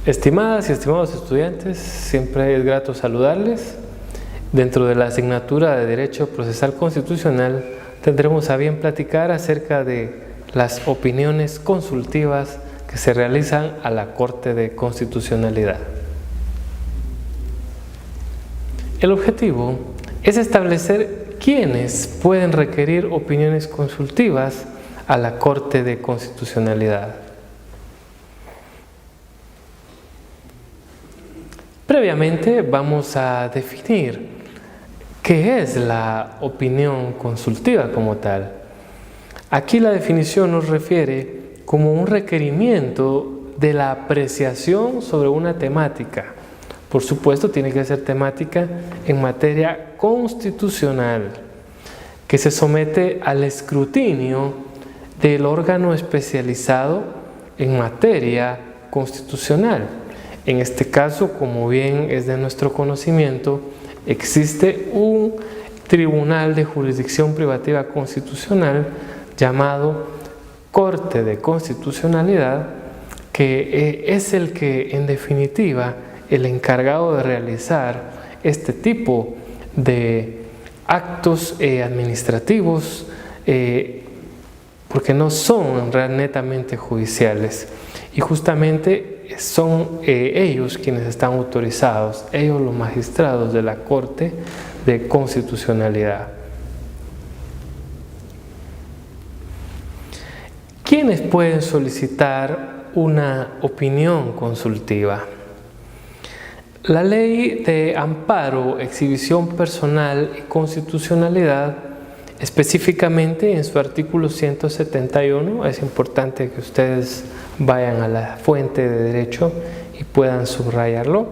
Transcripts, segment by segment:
Estimadas y estimados estudiantes, siempre es grato saludarles. Dentro de la asignatura de Derecho Procesal Constitucional tendremos a bien platicar acerca de las opiniones consultivas que se realizan a la Corte de Constitucionalidad. El objetivo es establecer quiénes pueden requerir opiniones consultivas a la Corte de Constitucionalidad. Previamente vamos a definir qué es la opinión consultiva como tal. Aquí la definición nos refiere como un requerimiento de la apreciación sobre una temática. Por supuesto, tiene que ser temática en materia constitucional, que se somete al escrutinio del órgano especializado en materia constitucional. En este caso, como bien es de nuestro conocimiento, existe un tribunal de jurisdicción privativa constitucional llamado Corte de Constitucionalidad, que es el que, en definitiva, el encargado de realizar este tipo de actos administrativos, porque no son netamente judiciales. Y justamente son ellos quienes están autorizados, ellos los magistrados de la Corte de Constitucionalidad. ¿Quiénes pueden solicitar una opinión consultiva? La Ley de Amparo, Exhibición Personal y Constitucionalidad, específicamente en su artículo 171, es importante que ustedes vayan a la fuente de derecho y puedan subrayarlo,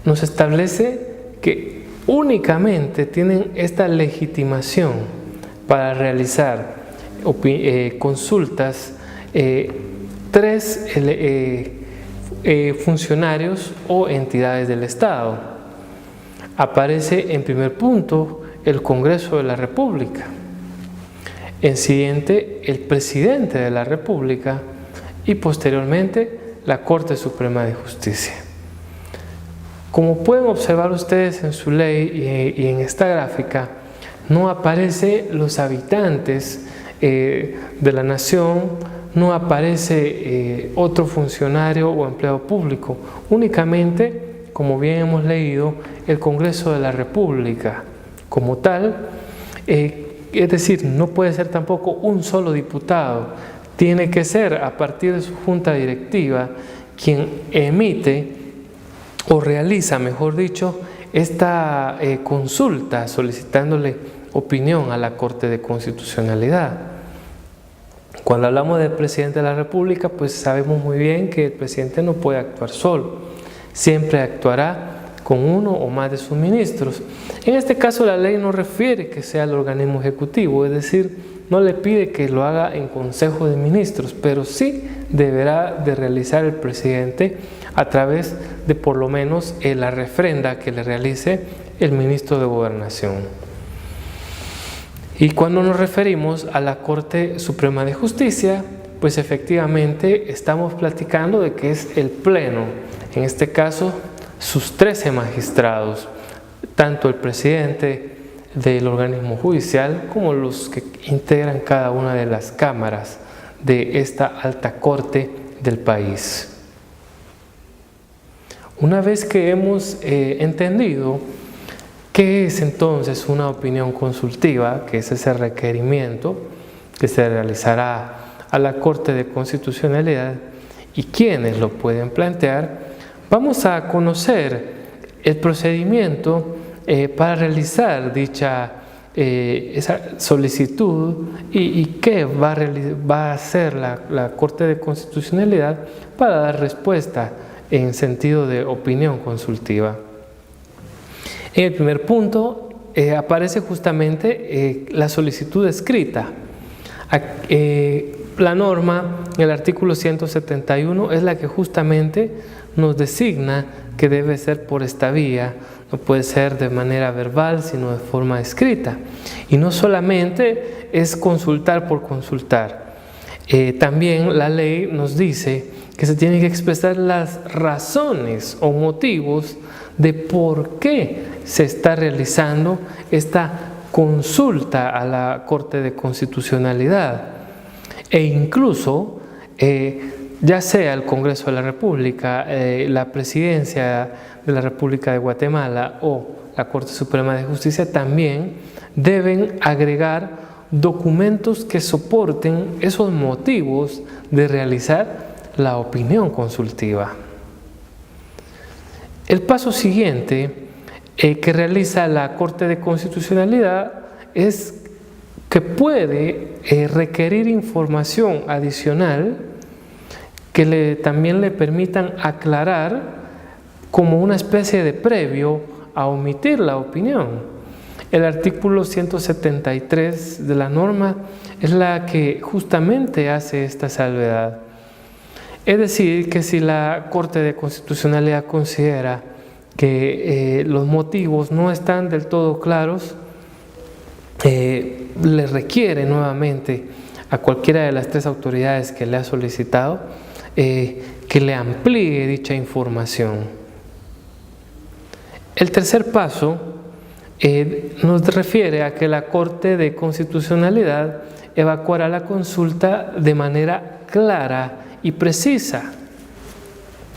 nos establece que únicamente tienen esta legitimación para realizar consultas tres funcionarios o entidades del Estado. Aparece en primer punto el Congreso de la República, en siguiente el Presidente de la República y posteriormente la Corte Suprema de Justicia. Como pueden observar ustedes en su ley y en esta gráfica, no aparece los habitantes de la nación, no aparece otro funcionario o empleado público, únicamente, como bien hemos leído, el Congreso de la República como tal, es decir, no puede ser tampoco un solo diputado, tiene que ser a partir de su junta directiva quien emite o realiza, mejor dicho, esta consulta solicitándole opinión a la Corte de Constitucionalidad. Cuando hablamos del Presidente de la República, pues sabemos muy bien que el Presidente no puede actuar solo, siempre actuará con uno o más de sus ministros. En este caso la ley no refiere que sea el organismo ejecutivo, es decir, no le pide que lo haga en Consejo de Ministros, pero sí deberá de realizar el Presidente a través de por lo menos la refrenda que le realice el Ministro de Gobernación. Y cuando nos referimos a la Corte Suprema de Justicia, pues efectivamente estamos platicando de que es el Pleno, en este caso sus 13 magistrados, tanto el presidente del organismo judicial como los que integran cada una de las cámaras de esta alta corte del país. Una vez que hemos entendido qué es entonces una opinión consultiva, que es ese requerimiento que se realizará a la Corte de Constitucionalidad y quiénes lo pueden plantear, vamos a conocer el procedimiento para realizar esa solicitud y qué va a hacer la Corte de Constitucionalidad para dar respuesta en sentido de opinión consultiva. En el primer punto aparece justamente la solicitud escrita. La norma, el artículo 171, es la que justamente nos designa que debe ser por esta vía, no puede ser de manera verbal, sino de forma escrita. Y no solamente es consultar por consultar, también la ley nos dice que se tienen que expresar las razones o motivos de por qué se está realizando esta consulta a la Corte de Constitucionalidad. E incluso, ya sea el Congreso de la República, la Presidencia de la República de Guatemala o la Corte Suprema de Justicia, también deben agregar documentos que soporten esos motivos de realizar la opinión consultiva. El paso siguiente que realiza la Corte de Constitucionalidad es que puede requerir información adicional que también le permitan aclarar como una especie de previo a omitir la opinión. El artículo 173 de la norma es la que justamente hace esta salvedad. Es decir, que si la Corte de Constitucionalidad considera que los motivos no están del todo claros, le requiere nuevamente a cualquiera de las tres autoridades que le ha solicitado que le amplíe dicha información. El tercer paso nos refiere a que la Corte de Constitucionalidad evacuará la consulta de manera clara y precisa.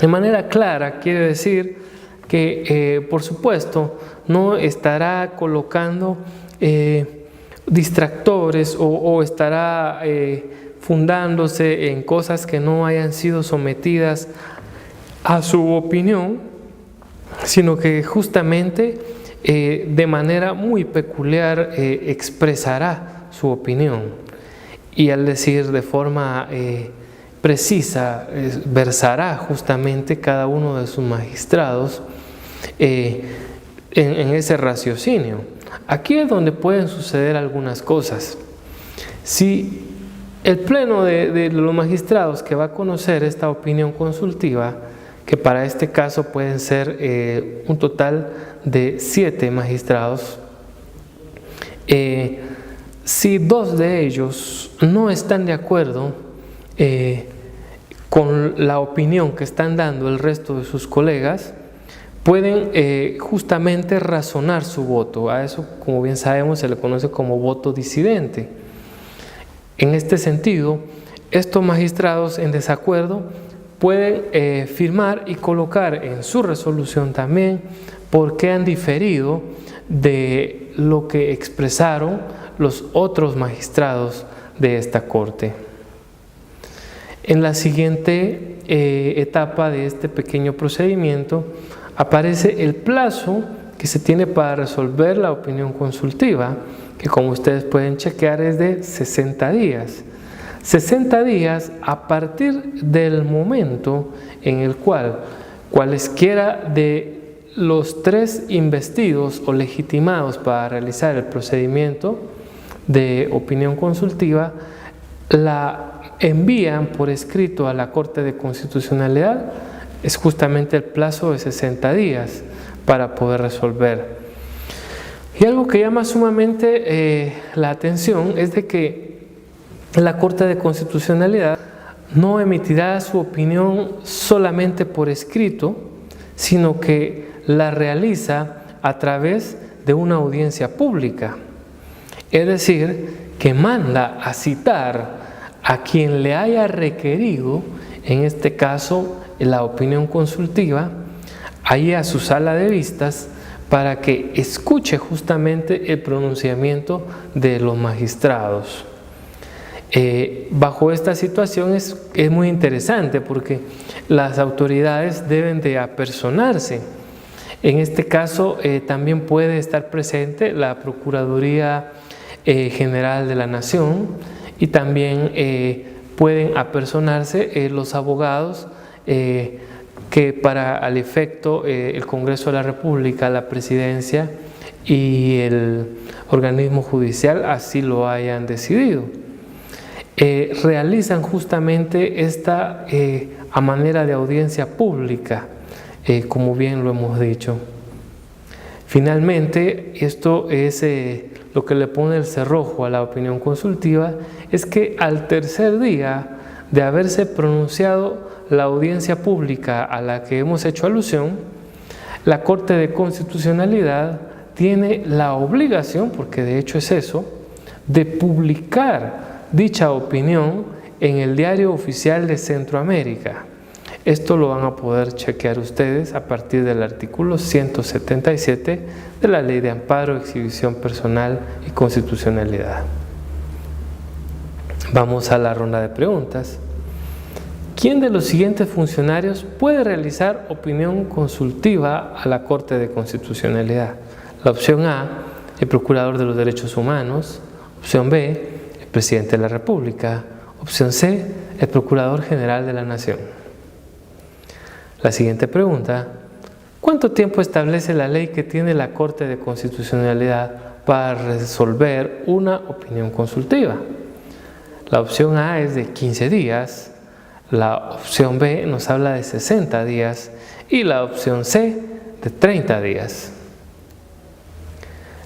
De manera clara quiere decir que, por supuesto, no estará colocando distractores o estará fundándose en cosas que no hayan sido sometidas a su opinión, sino que justamente de manera muy peculiar expresará su opinión. Y al decir de forma precisa, versará justamente cada uno de sus magistrados en ese raciocinio. Aquí es donde pueden suceder algunas cosas. Si el pleno de los magistrados que va a conocer esta opinión consultiva, que para este caso pueden ser un total de 7 magistrados, si 2 de ellos no están de acuerdo con la opinión que están dando el resto de sus colegas, pueden justamente razonar su voto. A eso, como bien sabemos, se le conoce como voto disidente. En este sentido, estos magistrados en desacuerdo pueden firmar y colocar en su resolución también por qué han diferido de lo que expresaron los otros magistrados de esta Corte. En la siguiente etapa de este pequeño procedimiento aparece el plazo que se tiene para resolver la opinión consultiva, que como ustedes pueden chequear es de 60 días. 60 días a partir del momento en el cual cualesquiera de los 3 investidos o legitimados para realizar el procedimiento de opinión consultiva la envían por escrito a la Corte de Constitucionalidad. Es justamente el plazo de 60 días para poder resolver. Y algo que llama sumamente la atención es de que la Corte de Constitucionalidad no emitirá su opinión solamente por escrito, sino que la realiza a través de una audiencia pública. Es decir, que manda a citar a quien le haya requerido, en este caso la opinión consultiva, ahí a su sala de vistas para que escuche justamente el pronunciamiento de los magistrados. Bajo esta situación es muy interesante porque las autoridades deben de apersonarse. En este caso también puede estar presente la Procuraduría General de la Nación y también pueden apersonarse los abogados que para al efecto el Congreso de la República, la Presidencia y el organismo judicial así lo hayan decidido. Realizan justamente esta a manera de audiencia pública, como bien lo hemos dicho. Finalmente, esto es lo que le pone el cerrojo a la opinión consultiva, es que al tercer día de haberse pronunciado la audiencia pública a la que hemos hecho alusión, la Corte de Constitucionalidad tiene la obligación, porque de hecho es eso, de publicar dicha opinión en el Diario Oficial de Centroamérica. Esto lo van a poder chequear ustedes a partir del artículo 177 de la Ley de Amparo, Exhibición Personal y Constitucionalidad. Vamos a la ronda de preguntas. ¿Quién de los siguientes funcionarios puede realizar opinión consultiva a la Corte de Constitucionalidad? La opción A, el Procurador de los Derechos Humanos. Opción B, el Presidente de la República. Opción C, el Procurador General de la Nación. La siguiente pregunta: ¿cuánto tiempo establece la ley que tiene la Corte de Constitucionalidad para resolver una opinión consultiva? La opción A es de 15 días, la opción B nos habla de 60 días y la opción C de 30 días.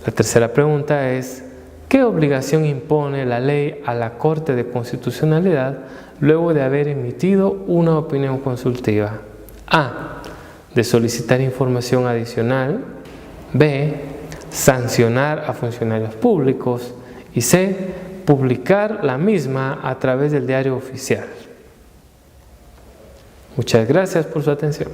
La tercera pregunta es: ¿qué obligación impone la ley a la Corte de Constitucionalidad luego de haber emitido una opinión consultiva? A, de solicitar información adicional. B, sancionar a funcionarios públicos. Y C, publicar la misma a través del Diario Oficial. Muchas gracias por su atención.